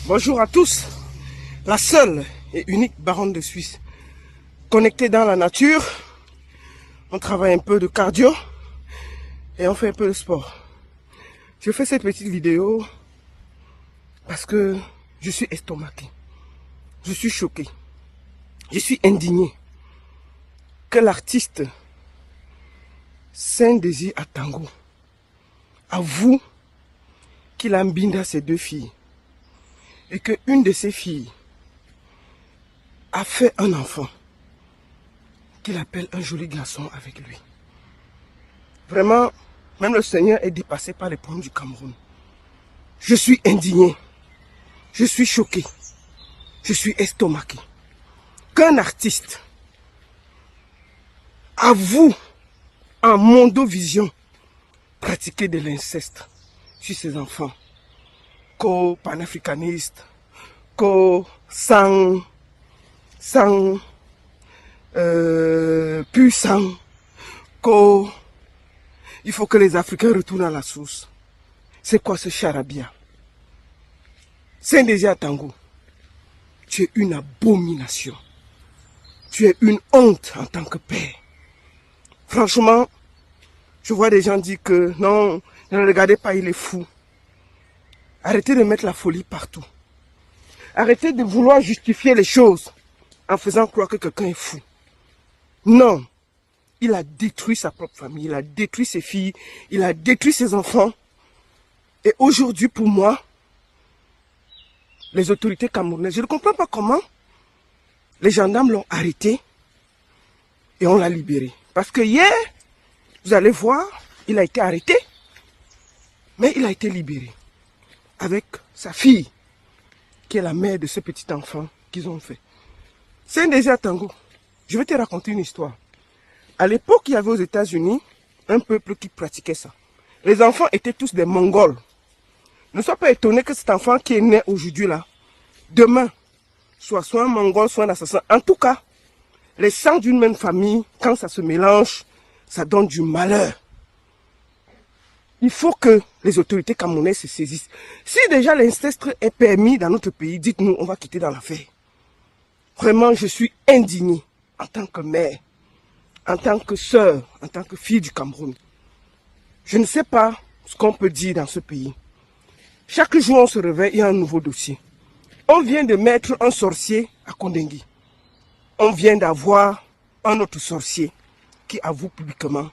Bonjour à tous, la seule et unique baronne de Suisse. Connectée dans la nature, on travaille un peu de cardio et on fait un peu de sport. Je fais cette petite vidéo parce que je suis estomaqué, je suis choqué, je suis indigné que l'artiste Saint-Désir Atango avoue qu'il a mbinda ses deux filles et qu'une de ses filles a fait un enfant qu'il appelle un joli garçon avec lui. Vraiment, même le Seigneur est dépassé par les problèmes du Cameroun. Je suis indigné, je suis choqué, je suis estomaqué. Qu'un artiste avoue en mondovision pratiquer de l'inceste sur ses enfants, co-panafricaniste, co-sang, puissant, il faut que les Africains retournent à la source. C'est quoi ce charabia? Saint-Désir Atango, tu es une abomination. Tu es une honte en tant que père. Franchement, je vois des gens dire que non, ne le regardez pas, il est fou. Arrêtez de mettre la folie partout. Arrêtez de vouloir justifier les choses en faisant croire que quelqu'un est fou. Non, il a détruit sa propre famille, il a détruit ses filles, il a détruit ses enfants. Et aujourd'hui, pour moi, les autorités camerounaises, je ne comprends pas comment les gendarmes l'ont arrêté et on l'a libéré. Parce que hier, vous allez voir, il a été arrêté, mais il a été libéré avec sa fille, qui est la mère de ce petit enfant qu'ils ont fait. Saint-Désir Atango, je vais te raconter une histoire. À l'époque, il y avait aux États-Unis un peuple qui pratiquait ça. Les enfants étaient tous des Mongols. Ne sois pas étonné que cet enfant qui est né aujourd'hui là, demain, soit un Mongol, soit un assassin. En tout cas, les sangs d'une même famille, quand ça se mélange, ça donne du malheur. Il faut que les autorités camerounaises se saisissent. Si déjà l'inceste est permis dans notre pays, dites-nous, on va quitter dans l'affaire. Vraiment, je suis indigné en tant que mère, en tant que sœur, en tant que fille du Cameroun. Je ne sais pas ce qu'on peut dire dans ce pays. Chaque jour, on se réveille, il y a un nouveau dossier. On vient de mettre un sorcier à Kondengui. On vient d'avoir un autre sorcier qui avoue publiquement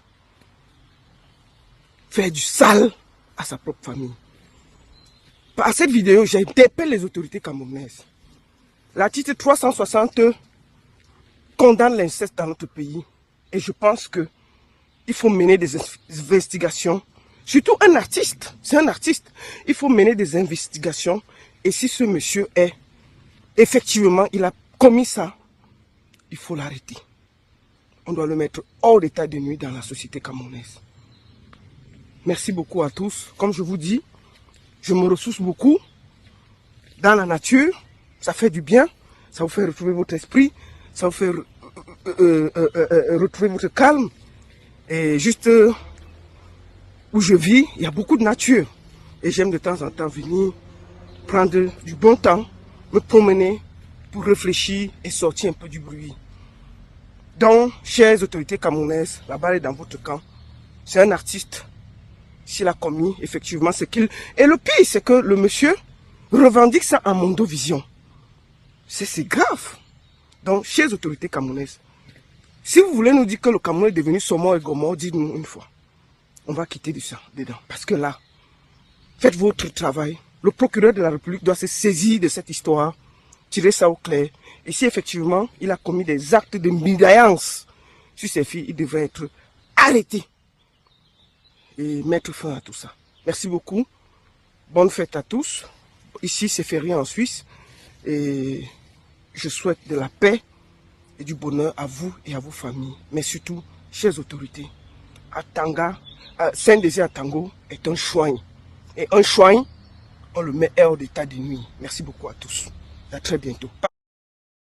faire du sale à sa propre famille. Par cette vidéo, j'interpelle les autorités camerounaises. L'article 360 condamne l'inceste dans notre pays. Et je pense qu'il faut mener des investigations. Surtout un artiste, c'est un artiste. Il faut mener des investigations. Et si ce monsieur est, effectivement, il a commis ça, il faut l'arrêter. On doit le mettre hors d'état de nuit dans la société camerounaise. Merci beaucoup à tous. Comme je vous dis, je me ressource beaucoup dans la nature. Ça fait du bien. Ça vous fait retrouver votre esprit. Ça vous fait retrouver votre calme. Et juste où je vis, il y a beaucoup de nature. Et j'aime de temps en temps venir prendre du bon temps, me promener pour réfléchir et sortir un peu du bruit. Donc, chères autorités camerounaises, la balle est dans votre camp. C'est un artiste. S'il a commis, effectivement, c'est qu'il... Et le pire, c'est que le monsieur revendique ça en mondovision. C'est grave. Donc, chères autorités camerounaises, si vous voulez nous dire que le Cameroun est devenu Sodome et Gomorrhe, dites-nous une fois. On va quitter du sang dedans. Parce que là, faites votre travail. Le procureur de la République doit se saisir de cette histoire, tirer ça au clair. Et si effectivement, il a commis des actes de médisance sur ses filles, il devrait être arrêté et mettre fin à tout ça. Merci beaucoup. Bonne fête à tous. Ici, c'est férié en Suisse. Et je souhaite de la paix et du bonheur à vous et à vos familles. Mais surtout, chères autorités, Saint-Désir Atango est un choigne. Et un choigne, on le met hors d'état de nuit. Merci beaucoup à tous. À très bientôt.